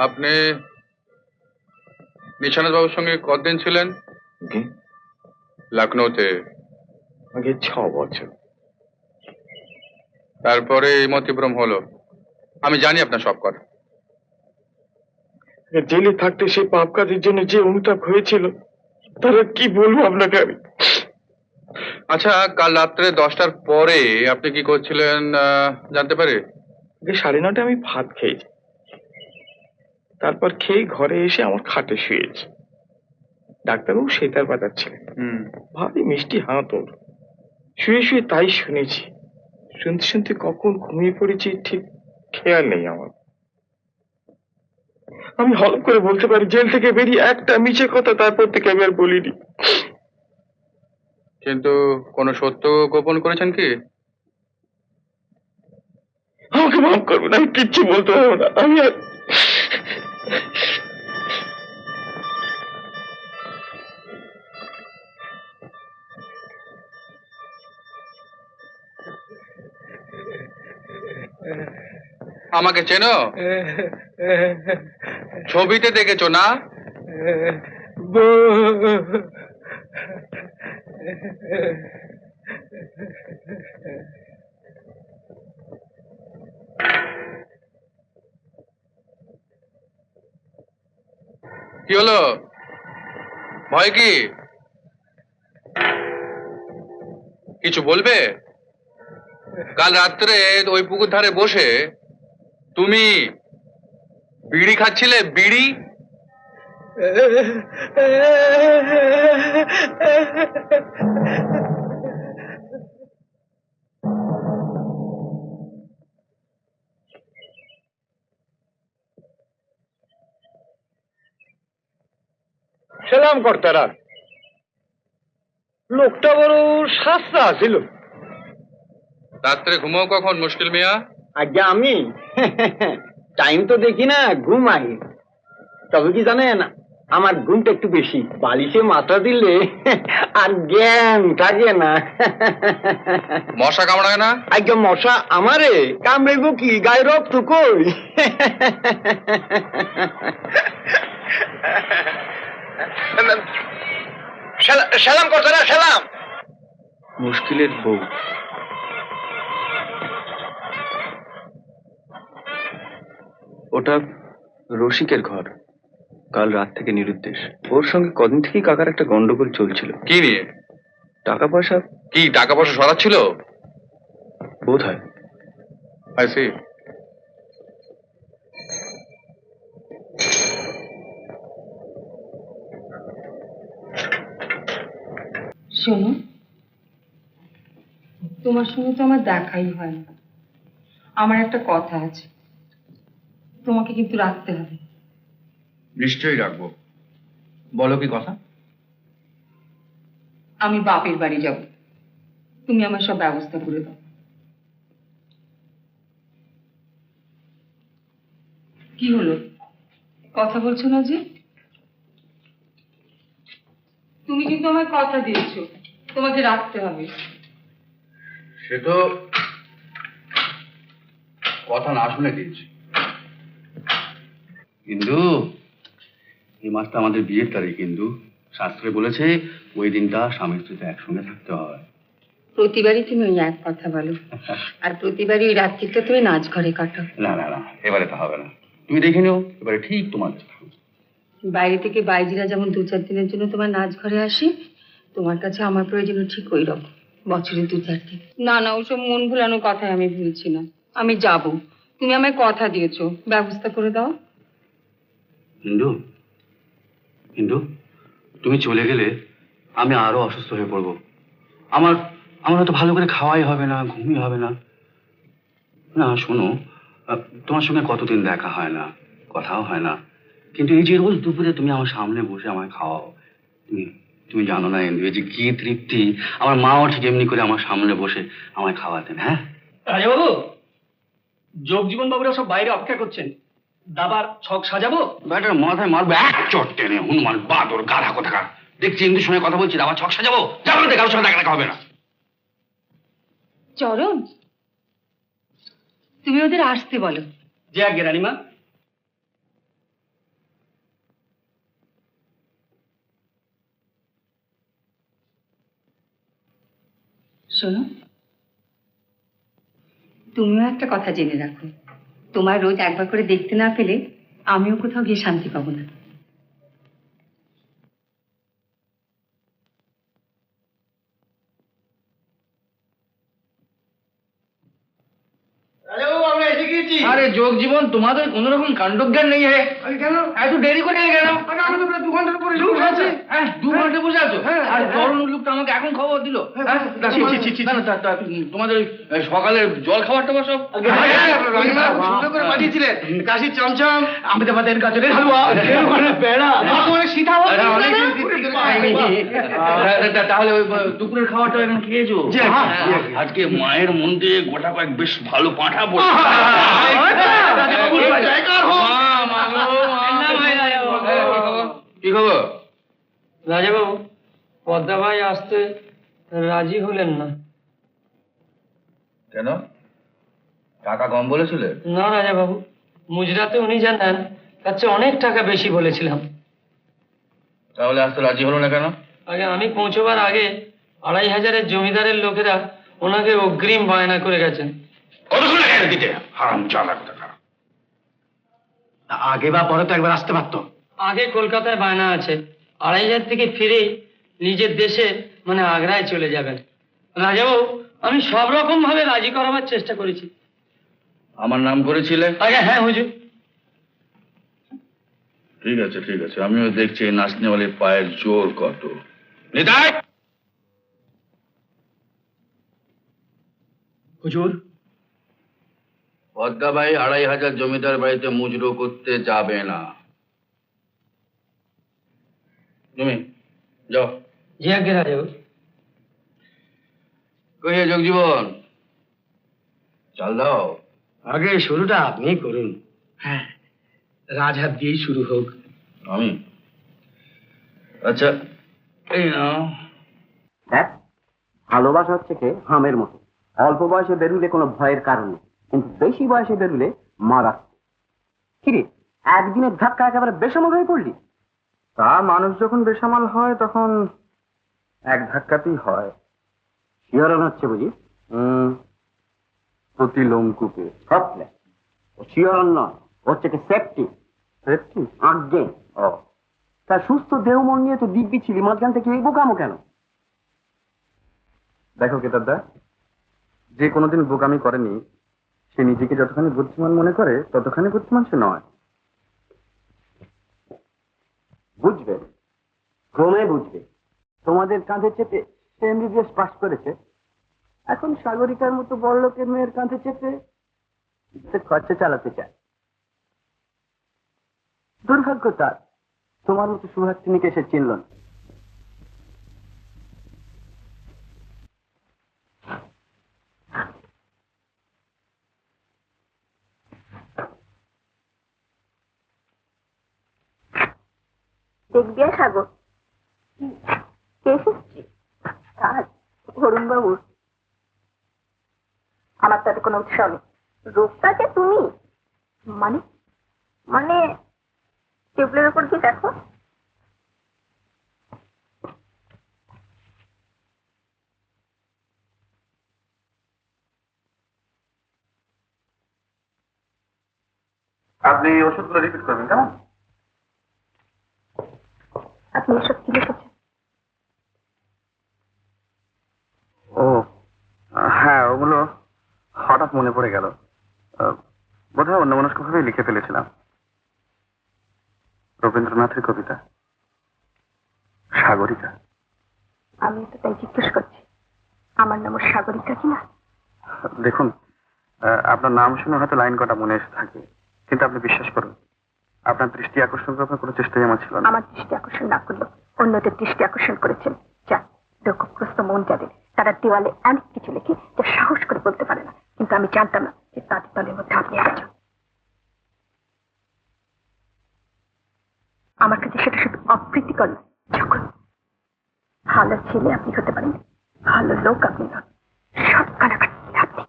আপনি নিশানাথ বাবুর সঙ্গে কতদিন ছিলেন? লখনৌতে আগে 6 বছর। তারপরে মতিভ্রম হলো। আমি জানি আপনার সব কথা। জেলে থাকতে সেই পাপ কাজের জন্য যে অনুতাপ হয়েছিল, তারা কি বলবো আপনাকে আমি। আচ্ছা, কাল রাত্রে 10টার পরে আপনি কি করছিলেন জানতে পারি? 9:30 আমি ভাত খেয়েছি, তারপর খেয়ে ঘরে এসে আমার খাটে শুয়েছি। ডাক্তারবাবু সেতার বাজাচ্ছিলেন, ভারী মিষ্টি হাঁতর। শুয়ে শুয়ে তাই শুনেছি। শুনতে শুনতে কখন ঘুমিয়ে পড়েছি ঠিক খেয়াল নেই আমার। আমি হলপ করে বলতে পারি, জেল থেকে বেরিয়ে একটা মিছে কথা তারপর থেকে আমি আর বলিনি। কিন্তু কোনো সত্য গোপন করেছেন কি? আমাকে মাফ করবেন, আমি কিচ্ছু বলতে পারবো না। আমি আর আমাকে চেনো? ছবিতে দেখেছো না? কি হলো? ভয় কি? কিছু বলবে? কাল রাত্রে ওই পুকুর ধারে বসে তুমি বিড়ি খাচ্ছিলে, বিড়ি। সেলাম কর্তারা। লোকটা বড় শাস্তা ছিল। রাত্রে ঘুমাও কখন মুশকিল মিয়া? আজ্ঞা আমি টাইম তো দেখি না, ঘুমাই। তবে কি জানেন, আমার ঘুমটা একটু বেশি। বালিশে মাথা দিলে আর জ্ঞান থাকে না। মশা কামড়ায় না? আজ্ঞা মশা আমারে কামড়াইব কি, গায়ে রক্ত কই। সালাম কর্তারা, সালাম। মুশকিলের বউ। ওটা রসিকের ঘর। কাল রাত থেকে নিরুদ্দেশ। ওর সঙ্গে কদিন থেকেই কাকার একটা গন্ডগোল চলছিল। কি নিয়ে? টাকা পয়সা। কি টাকা পয়সা সরাচ্ছিল? বোধ হয়। I see. শোনো, তোমার সঙ্গে তো আমার দেখাই হয় না। আমার একটা কথা আছে, তোমাকে কিন্তু রাখতে হবে। নিশ্চয়ই রাখবো। বলো কি কথা? আমি বাপের বাড়ি যাব, তুমি আমার সব ব্যবস্থা করে দাও। কি হলো, কথা বলছো না যে? তুমি কিন্তু আমায় কথা দিয়েছো, তোমাকে রাখতে হবে। সে তো কথা না শুনে দিয়েছি, কিন্তু এই মাসটা আমাদের বিয়ের তারিখ। কিন্তু শাস্ত্রে বলেছে ওই দিনটা স্বামী স্ত্রীতে একসঙ্গে থাকতে হয়। প্রতিবারই তুমি ওই এক কথা বলো, আর প্রতিবারই ওই রাত্রিটা তুমি নাচ ঘরে কাটাও। না না না, এবারে তা হবে না। তুমি দেখে নিও, এবারে ঠিক তোমার বাইরে থেকে বাইজিরা যেমন 2-4 দিনের জন্য তোমার নাচ ঘরে আসে, তোমার কাছে আমার প্রয়োজন ঠিক ওই রকম, বছরে 2-4 দিন। না না, ওসব মন ভুলানো কথাই আমি ভুলছি না। আমি যাব, তুমি আমায় কথা দিয়েছো, ব্যবস্থা করে দাও। হিন্দু, হিন্দু, তুমি চলে গেলে আমি আরো অসুস্থ হয়ে পড়বো। আমার আমার হয়তো ভালো করে খাওয়াই হবে না, ঘুমই হবে না। না শোনো, তোমার সঙ্গে কতদিন দেখা হয় না, কথাও হয় না, কিন্তু এই যে রোজ দুপুরে তুমি আমার সামনে বসে আমায় খাওয়াও, তুমি তুমি জানো না ইন্দু, এই যে কি তৃপ্তি। আমার মাও ঠিক এমনি করে আমার সামনে বসে আমায় খাওয়াতেন। হ্যাঁ রাজাবাবু, যোগজীবন বাবুরা সব বাইরে অপেক্ষা করছেন, দাবার ছক সাজাবো। ব্যাটার মাথায় মারবো এক চট টেনে, হনুমান বাদর গাধা কোথাকার। দেখছি ইন্দুর সঙ্গে কথা বলছি, আবার ছক সাজাবো। যাবো না, কারোর সঙ্গে দেখা হবে না। চরণ, তুমি ওদের আসতে বলো। যে আগে রানীমা। শোনো, তুমিও একটা কথা জেনে রাখো, তোমার রোজ একবার করে দেখতে না পেলে আমিও কোথাও গিয়ে শান্তি পাবো না। আরে যোগ জীবন, তোমাদের কোন রকম কাণ্ডজ্ঞান নেই হে। কেন এত দেরি করে কেন? আমি তো প্রায় 2 ঘন্টার উপরে বসে আছি। হ্যাঁ, 2 ঘন্টা বসে আছো। আর তরুণ লোকটা আমাকে এখন খবর দিল। তোমাদের সকালের জল খাবারটা সব সুন্দর করে পাঠিয়েছিলেন। কাশির চমচম, আমাদের পাতের গাজরের হালুয়া, বেড়া, সীতা। তাহলে ওই দুপুরের খাবারটা এখন খেয়েছো? আজকে মায়ের মন্দিরে গোটা কয়েক বেশ ভালো পাঁঠা পড়ে। কি খবর রাজাবাবু? পদ্মা ভাই আসতে রাজি হলেন না। কেন? টাকা কম বলেছিলে? না রাজাবাবু, মুজরাতে উনি যা নেন তার চেয়ে অনেক টাকা বেশি বলেছিলাম। তাহলে আসতে রাজি হলো না কেন? আগে আমি পৌঁছবার আগে 2500-এর জমিদারের লোকেরা ওনাকে অগ্রিম বায়না করে গেছেন। কতক্ষণ লাগে দিতে? হারাম চালা কথা। আগে বা পরে তো একবার আসতে পারতো। আগে কলকাতায় বায়না আছে, 2500 থেকে ফিরেই নিজের দেশে মানে আগ্রায় চলে যাবেন। রাজাবাবু, আমি সব রকম ভাবে রাজি করাবার চেষ্টা করেছি। আমার নাম করেছিলে? আগে হ্যাঁ হুজুর। ঠিক আছে ঠিক আছে, আমিও দেখছি নাচনেওয়ালের পায়ের জোর কত। নিতাই! হুজুর, পদ্মাবাই 2500 জমিদার বাড়িতে মুজরো করতে যাবে না। তুমি যাও। জি আগে রাজাবাবু। কইয়ে যোগজীবন, চাল দাও। আগে শুরুটা আপনি করুন। হ্যাঁ, রাজহাত দিয়েই শুরু হোক। আমি? আচ্ছা, এই নাও। দেখ, ভালোবাসা হচ্ছে কি হামের মতো, অল্প বয়সে বেরুলে কোনো ভয়ের কারণ নেই, কিন্তু বেশি বয়সে বেরুলে মারা। কিরে, একদিনের ধাক্কা একেবারে বেসামাল হয়ে পড়লি? তা মানুষ যখন বেসামাল হয় তখন এক ধাক্কাতেই হয়। শিহরণ হচ্ছে বুঝি? প্রতি লোমকূপে শিহরণ নয়, হচ্ছে কি সেফটি। সেফটি আগে ও তা সুস্থ দেহ মন নিয়ে তো দিব্যি ছিলি, মাঝখান থেকে এই বোকামো কেন? দেখো কেতারদা, যে কোনোদিন বোকামি করেনি সে নিজেকে যতখানি বুদ্ধিমান মনে করে ততখানি বুদ্ধিমান সে নয়। বুঝবে, ক্রমে বুঝবে। তোমাদের কাঁধে চেপে সে এমবিবিএস পাস করেছে, এখন সাগরিকার মতো বড় লোকের মেয়ের কাঁধে চেপে সে খরচা চালাতে চায়। দুর্ভাগ্য তার, তোমার মতো সুহাসিনীকে সে চিনল না। দেখবি সাগর, এসেছি কাজ অরুণ বাবুর। আমার তাতে কোনো উৎসাহ নেই। রোগটাকে তুমি মানে মানে টেবিলের উপর কি দেখো? আপনি ওষুধগুলো রিপিট করবেন কেমন? আপনি এসব কি লিখেছেন? ও হ্যাঁ, ওগুলো হঠাৎ মনে পড়ে গেল, বোধহয় অন্যমনস্কভাবেই লিখে ফেলেছিলাম। রবীন্দ্রনাথের কবিতা সাগরিকা। আমি তো তাই জিজ্ঞেস করছি, আমার নাম সাগরিকা কিনা? দেখুন, আপনার নাম শুনে হয়তো লাইন কটা মনে এসে থাকে, কিন্তু আপনি বিশ্বাস করুন, আপনার দৃষ্টি আকর্ষণ করার কোনো চেষ্টাই আমার ছিল না। আমার দৃষ্টি আকর্ষণ না করলেও অন্যদের দৃষ্টি আকর্ষণ করেছেন। যা দুঃখগ্রস্ত মন যাদের, তারা দেওয়ালে অনেক কিছু লিখে যা সাহস করে বলতে পারে না, কিন্তু আমি জানতাম না যে তাদের দলের মধ্যে আপনি একজন। আমার কাছে সেটা শুধু অপ্রীতিকর নয়, যখন ভালো ছেলে আপনি হতে পারেন, ভালো লোক আপনি নন, সব কানাকাটি আপনি।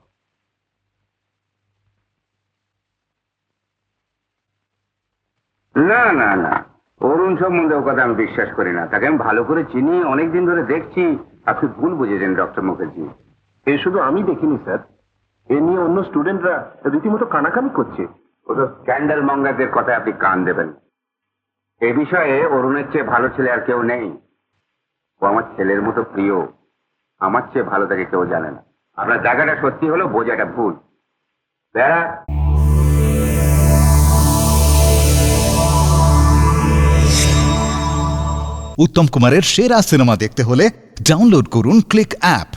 না না না, অরুণ সম্বন্ধে ও কথা আমি বিশ্বাস করি না। তাকে আমি ভালো করে চিনি, অনেকদিন ধরে দেখছি। আপনি ভুল বুঝেছেন ডক্টর মুখার্জি। এ শুধু আমি দেখিনি স্যার, এ নিয়ে অন্য স্টুডেন্টরা রীতিমতো কানাকানি করছে। ওসব স্ক্যান্ডাল মঙ্গারদের কথায় আপনি কান দেবেন। এ বিষয়ে অরুণের চেয়ে ভালো ছেলে আর কেউ নেই। ও আমার ছেলের মতো প্রিয়, আমার চেয়ে ভালো তাকে কেউ জানে না। আপনার জায়গাটা সত্যি হলো, বোঝাটা ভুল। বেড়া উত্তম কুমারের সেরা সিনেমা দেখতে হলে ডাউনলোড করুন ক্লিক অ্যাপ।